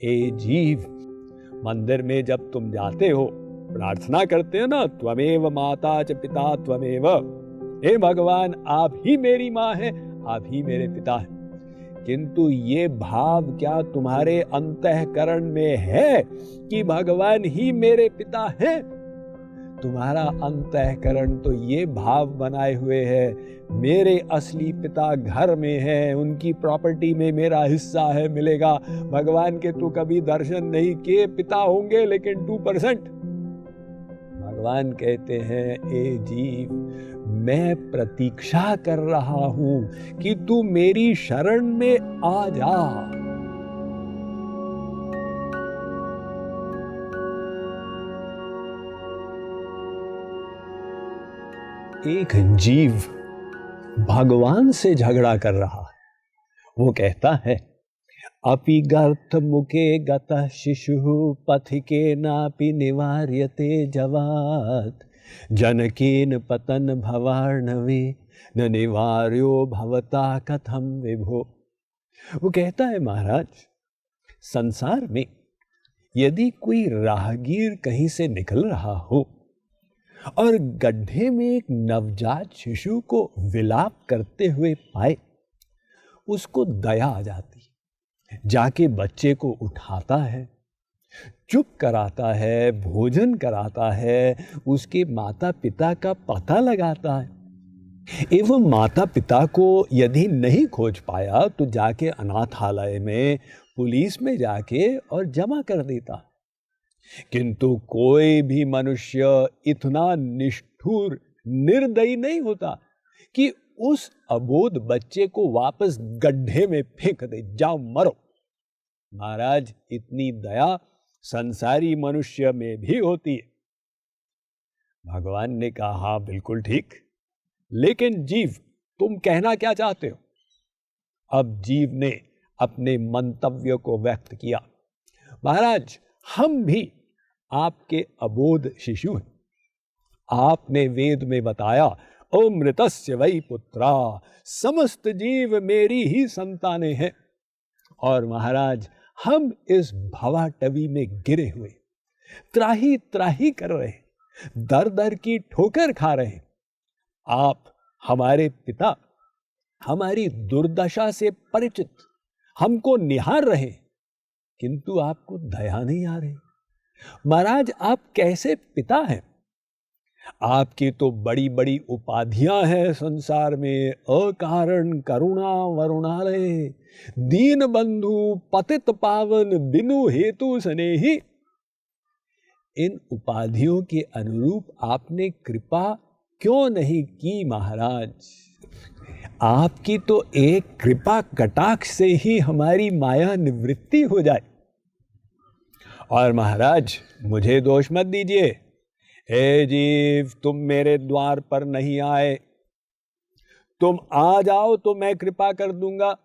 ए जीव, मंदिर में जब तुम जाते हो, प्रार्थना करते हो ना, त्वमेव माता च पिता त्वमेव, हे भगवान आप ही मेरी माँ है, आप ही मेरे पिता हैं। किंतु ये भाव क्या तुम्हारे अंतःकरण में है कि भगवान ही मेरे पिता हैं? तुम्हारा अंतःकरण तो ये भाव बनाए हुए है, मेरे असली पिता घर में है, उनकी प्रॉपर्टी में मेरा हिस्सा है, मिलेगा। भगवान के तो कभी दर्शन नहीं किए, पिता होंगे लेकिन 2%। भगवान कहते हैं, ए जीव, मैं प्रतीक्षा कर रहा हूं कि तू मेरी शरण में आ जा। एक जीव भगवान से झगड़ा कर रहा है। वो कहता है, अपि गर्त मुके गतः शिशुः पथिके नापि निवार्यते जवात् जनकेन पतन भवार्णवे न निवार्यो भवता कथम विभो। वो कहता है, महाराज, संसार में यदि कोई राहगीर कहीं से निकल रहा हो और गड्ढे में एक नवजात शिशु को विलाप करते हुए पाए, उसको दया आ जाती, जाके बच्चे को उठाता है, चुप कराता है, भोजन कराता है, उसके माता पिता का पता लगाता है। एवं माता पिता को यदि नहीं खोज पाया तो जाके अनाथालय में, पुलिस में जाके और जमा कर देता। किंतु कोई भी मनुष्य इतना निष्ठुर, निर्दयी नहीं होता कि उस अबोध बच्चे को वापस गड्ढे में फेंक दे, जाओ मरो। महाराज, इतनी दया संसारी मनुष्य में भी होती है। भगवान ने कहा, हाँ बिल्कुल ठीक, लेकिन जीव तुम कहना क्या चाहते हो? अब जीव ने अपने मंतव्य को व्यक्त किया। महाराज, हम भी आपके अबोध शिशु हैं। आपने वेद में बताया, अमृतस्य वै पुत्रा, समस्त जीव मेरी ही संतानें हैं। और महाराज, हम इस भवाटवी में गिरे हुए त्राही त्राही कर रहे, दर दर की ठोकर खा रहे। आप हमारे पिता, हमारी दुर्दशा से परिचित, हमको निहार रहे, किंतु आपको दया नहीं आ रही। महाराज, आप कैसे पिता हैं? आपकी तो बड़ी बड़ी उपाधियां हैं संसार में, अकारण करुणा वरुणालय, दीन बंधु पतित पावन बिनु हेतु स्नेही। इन उपाधियों के अनुरूप आपने कृपा क्यों नहीं की? महाराज, आपकी तो एक कृपा कटाक्ष से ही हमारी माया निवृत्ति हो जाए। और महाराज, मुझे दोष मत दीजिए। हे जीव, तुम मेरे द्वार पर नहीं आए, तुम आ जाओ तो मैं कृपा कर दूंगा।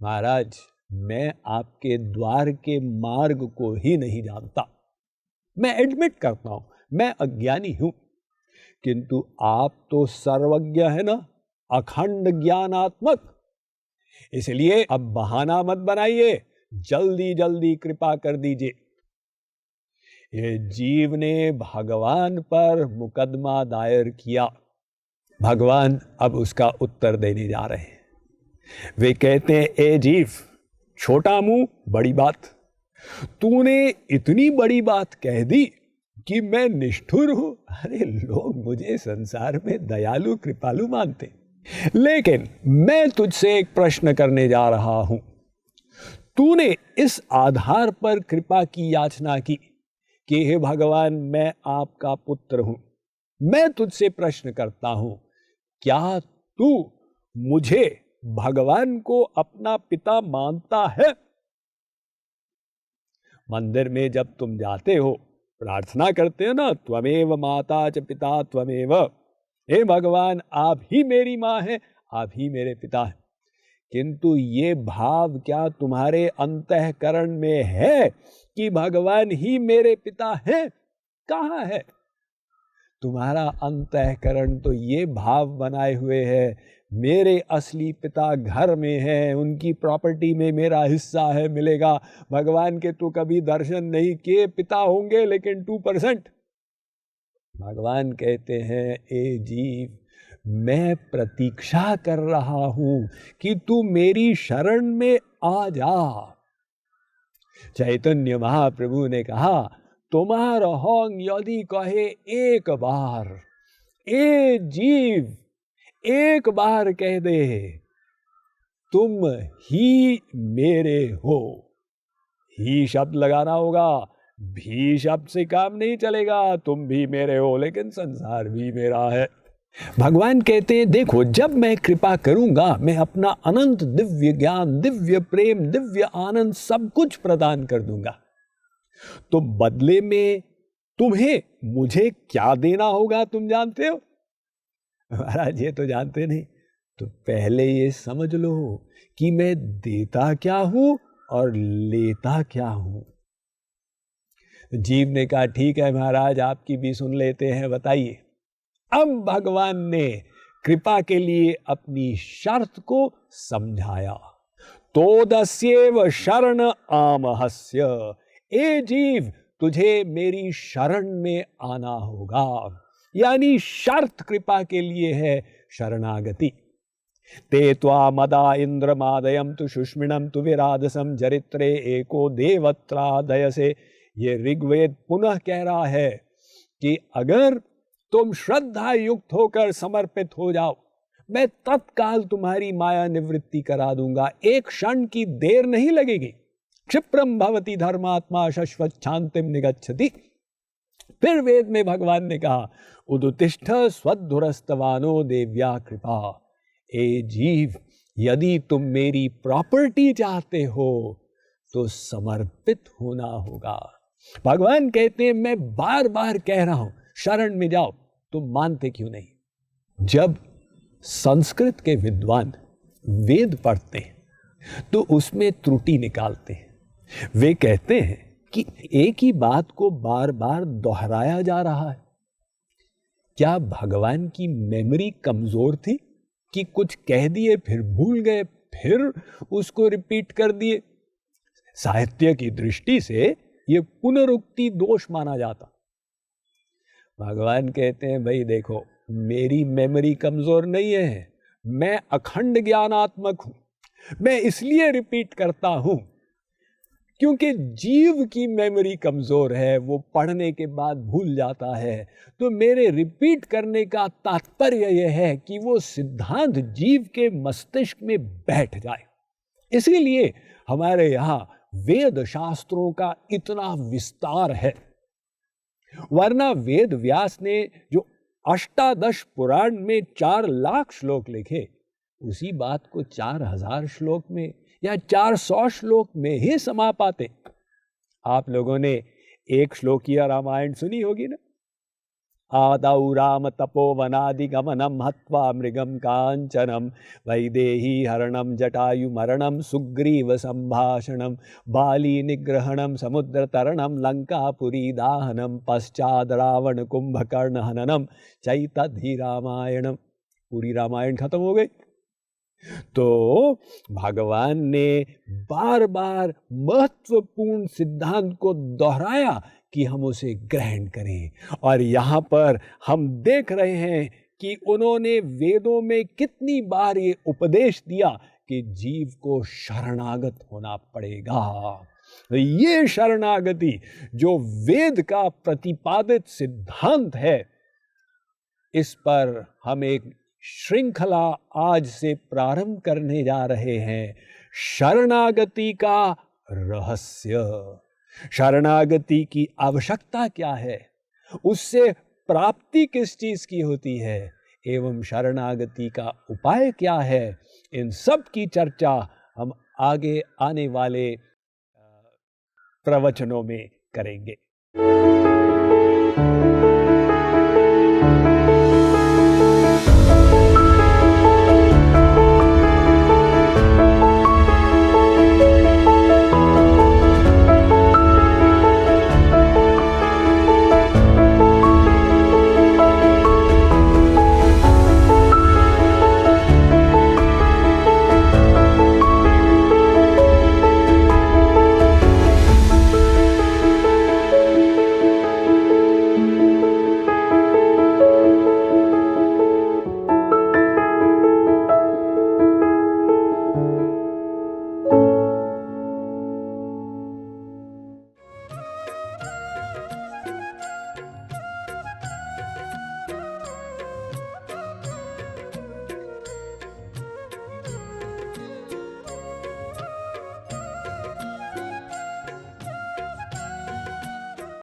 महाराज, मैं आपके द्वार के मार्ग को ही नहीं जानता। मैं एडमिट करता हूं, मैं अज्ञानी हूं, किंतु आप तो सर्वज्ञ है ना, अखंड ज्ञानात्मक। इसलिए अब बहाना मत बनाइए, जल्दी जल्दी कृपा कर दीजिए। ये जीव ने भगवान पर मुकदमा दायर किया। भगवान अब उसका उत्तर देने जा रहे हैं। वे कहते हैं, ए जीव, छोटा मुंह बड़ी बात, तूने इतनी बड़ी बात कह दी कि मैं निष्ठुर हूं। अरे, लोग मुझे संसार में दयालु कृपालु मानते, लेकिन मैं तुझसे एक प्रश्न करने जा रहा हूं। तूने इस आधार पर कृपा की याचना की कि हे भगवान, मैं आपका पुत्र हूं। मैं तुझसे प्रश्न करता हूं, क्या तू मुझे, भगवान को, अपना पिता मानता है? मंदिर में जब तुम जाते हो, प्रार्थना करते हो ना, त्वमेव माता च पिता त्वमेव, हे भगवान आप ही मेरी माँ है, आप ही मेरे पिता हैं। किंतु ये भाव क्या तुम्हारे अंतःकरण में है कि भगवान ही मेरे पिता हैं? कहाँ है? तुम्हारा अंतःकरण तो ये भाव बनाए हुए है, मेरे असली पिता घर में हैं, उनकी प्रॉपर्टी में मेरा हिस्सा है, मिलेगा। भगवान के तो कभी दर्शन नहीं किए, पिता होंगे लेकिन 2%। भगवान कहते हैं, ए जीव, मैं प्रतीक्षा कर रहा हूं कि तू मेरी शरण में आ जा। चैतन्य महाप्रभु ने कहा, तुम्हारा होंग यदि कहे एक बार, ए जीव एक बार कह दे, तुम ही मेरे हो। ही शब्द लगाना होगा, भी शब्द से काम नहीं चलेगा। तुम भी मेरे हो लेकिन संसार भी मेरा है। भगवान कहते हैं, देखो जब मैं कृपा करूंगा, मैं अपना अनंत दिव्य ज्ञान, दिव्य प्रेम, दिव्य आनंद सब कुछ प्रदान कर दूंगा। तो बदले में तुम्हें मुझे क्या देना होगा तुम जानते हो? महाराज ये तो जानते नहीं। तो पहले ये समझ लो कि मैं देता क्या हूं और लेता क्या हूं। जीव ने कहा, ठीक है महाराज, आपकी भी सुन लेते हैं, बताइए। अब भगवान ने कृपा के लिए अपनी शर्त को समझाया। तो दस्येव शरण आमहस्य, ए जीव तुझे मेरी शरण में आना होगा। यानी शर्त कृपा के लिए है शरणागति। ते त्वा मदा इंद्र मादयम तु शुष्मिणम तु विराधसम जरित्रे एको देवत्रादयसे। ये ऋग्वेद पुनः कह रहा है कि अगर तुम श्रद्धा युक्त होकर समर्पित हो जाओ, मैं तत्काल तुम्हारी माया निवृत्ति करा दूंगा। एक क्षण की देर नहीं लगेगी। क्षिप्रम भवति धर्मात्मा शश्वत शांतिम निगच्छति। फिर वेद में भगवान ने कहा, उदुतिष्ठ स्वधुरस्तवानो देव्या कृपा। ए जीव, यदि तुम मेरी प्रॉपर्टी चाहते हो तो समर्पित होना होगा। भगवान कहते हैं, मैं बार बार कह रहा हूं शरण में जाओ, तुम मानते क्यों नहीं? जब संस्कृत के विद्वान वेद पढ़ते हैं तो उसमें त्रुटि निकालते हैं। वे कहते हैं कि एक ही बात को बार बार दोहराया जा रहा है। क्या भगवान की मेमोरी कमजोर थी कि कुछ कह दिए फिर भूल गए, फिर उसको रिपीट कर दिए? साहित्य की दृष्टि से यह पुनरुक्ति दोष माना जाता। भगवान कहते हैं, भाई देखो, मेरी मेमोरी कमजोर नहीं है, मैं अखंड ज्ञानात्मक हूं। मैं इसलिए रिपीट करता हूं क्योंकि जीव की मेमोरी कमजोर है, वो पढ़ने के बाद भूल जाता है। तो मेरे रिपीट करने का तात्पर्य यह है कि वो सिद्धांत जीव के मस्तिष्क में बैठ जाए। इसीलिए हमारे यहां वेद शास्त्रों का इतना विस्तार है। वरना वेद व्यास ने जो अष्टादश पुराण में 4 लाख श्लोक लिखे, उसी बात को 4000 श्लोक में या 400 श्लोक में ही समा पाते। आप लोगों ने एक श्लोकीय रामायण सुनी होगी ना। आदौ राम तपोवनादि गमनम हत्वा मृगम कांचनम वैदेही हरणम जटायु मरणम सुग्रीव संभाषणम बाली निग्रहणम समुद्र तरणम लंकापुरी दाहनम पश्चाद रावण कुंभकर्ण हननम चैतधि रामायणम। पूरी रामायण खत्म हो गई। तो भगवान ने बार बार महत्वपूर्ण सिद्धांत को दोहराया कि हम उसे ग्रहण करें। और यहां पर हम देख रहे हैं कि उन्होंने वेदों में कितनी बार ये उपदेश दिया कि जीव को शरणागत होना पड़ेगा। ये शरणागति जो वेद का प्रतिपादित सिद्धांत है, इस पर हम एक श्रृंखला आज से प्रारंभ करने जा रहे हैं। शरणागति का रहस्य, शरणागति की आवश्यकता क्या है, उससे प्राप्ति किस चीज की होती है, एवं शरणागति का उपाय क्या है, इन सब की चर्चा हम आगे आने वाले प्रवचनों में करेंगे।